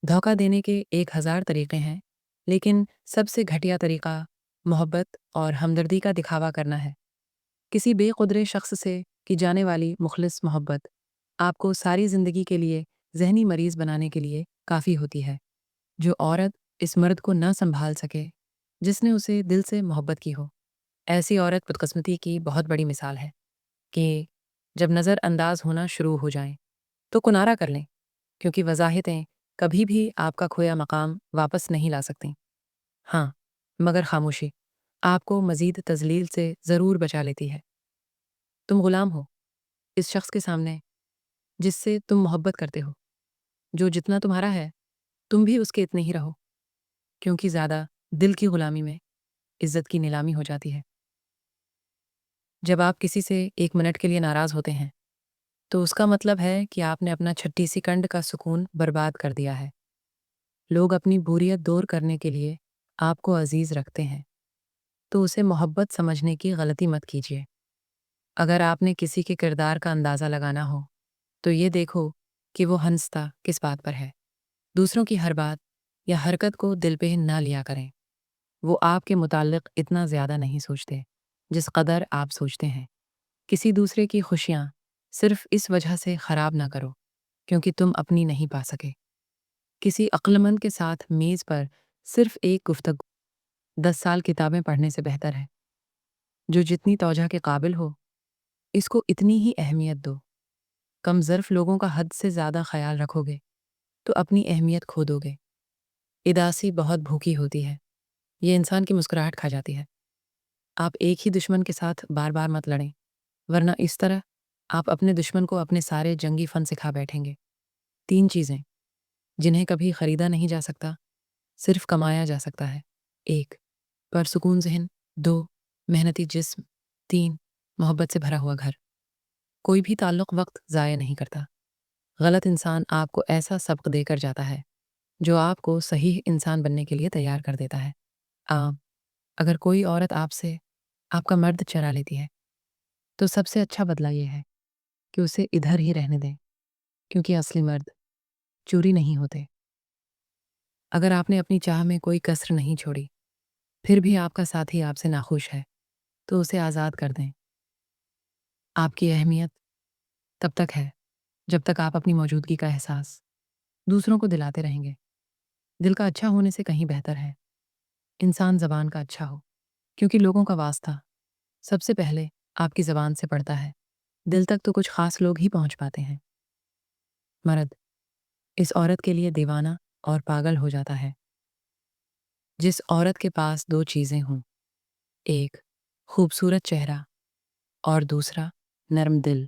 धोखा देने के 1000 तरीके हैं, लेकिन सबसे घटिया तरीका मोहब्बत और हमदर्दी का दिखावा करना है। किसी बेक़ुदरे शख्स से की जाने वाली मुखलिस मोहब्बत आपको सारी ज़िंदगी के लिए ज़हनी मरीज़ बनाने के लिए काफ़ी होती है। जो औरत इस मर्द को ना सँभाल सके, जिसने उसे दिल से मोहब्बत की हो, ऐसी औरत बदकिस्मती की बहुत बड़ी मिसाल है कि जब नज़रअंदाज होना शुरू हो जाएँ, तो किनारा कर लें, क्योंकि वज़ाहितें कभी भी आपका खोया मकाम वापस नहीं ला सकतीं। हाँ, मगर खामोशी आपको मज़ीद तज़लील से ज़रूर बचा लेती है। तुम ग़ुलाम हो इस शख्स के सामने जिससे तुम मोहब्बत करते हो। जो जितना तुम्हारा है, तुम भी उसके इतने ही रहो, क्योंकि ज़्यादा दिल की ग़ुलामी में इज़्ज़त की नीलामी हो जाती है। जब आप किसी से 1 मिनट के लिए नाराज़ होते हैं, तो उसका मतलब है कि आपने अपना 36 सेकंड का सुकून बर्बाद कर दिया है। लोग अपनी बोरियत दूर करने के लिए आपको अज़ीज़ रखते हैं, तो उसे मोहब्बत समझने की गलती मत कीजिए। अगर आपने किसी के किरदार का अंदाज़ा लगाना हो, तो ये देखो कि वो हँसता किस बात पर है। दूसरों की हर बात या हरकत को दिल पे ना लिया करें। वो आपके मुताल्लिक़ इतना ज़्यादा नहीं सोचते, जिस कदर आप सोचते हैं। किसी दूसरे की खुशियाँ सिर्फ़ इस वजह से ख़राब ना करो, क्योंकि तुम अपनी नहीं पा सके। किसी अक्लमंद के साथ मेज़ पर सिर्फ़ एक गुफ्तगू 10 साल किताबें पढ़ने से बेहतर है। जो जितनी तौजह के काबिल हो, इसको इतनी ही अहमियत दो। कम ज़र्फ़ लोगों का हद से ज़्यादा ख़याल रखोगे, तो अपनी अहमियत खो दोगे। उदासी बहुत भूखी होती है, ये इंसान की मुस्कुराहट खा जाती है। आप एक ही दुश्मन के साथ बार-बार मत लड़ें, वरना इस तरह आप अपने दुश्मन को अपने सारे जंगी फ़न सिखा बैठेंगे। 3 चीज़ें जिन्हें कभी ख़रीदा नहीं जा सकता, सिर्फ़ कमाया जा सकता है। 1 परसुकून ज़हन, 2 मेहनती जिस्म, 3 मोहब्बत से भरा हुआ घर। कोई भी ताल्लुक़ वक़्त ज़ाया नहीं करता। गलत इंसान आपको ऐसा सबक देकर जाता है, जो आपको सही इंसान बनने के लिए तैयार कर देता है। अगर कोई औरत आपसे आपका मर्द चुरा लेती है, तो सबसे अच्छा बदला ये है कि उसे इधर ही रहने दें, क्योंकि असली मर्द चोरी नहीं होते। अगर आपने अपनी चाह में कोई कसर नहीं छोड़ी, फिर भी आपका साथी आपसे नाखुश है, तो उसे आज़ाद कर दें। आपकी अहमियत तब तक है, जब तक आप अपनी मौजूदगी का एहसास दूसरों को दिलाते रहेंगे। दिल का अच्छा होने से कहीं बेहतर है इंसान ज़बान का अच्छा हो, क्योंकि लोगों का वास्ता सबसे पहले आपकी ज़बान से पड़ता है। दिल तक तो कुछ ख़ास लोग ही पहुँच पाते हैं। मर्द इस औरत के लिए दीवाना और पागल हो जाता है, जिस औरत के पास 2 चीज़ें हों, एक खूबसूरत चेहरा और दूसरा नर्म दिल।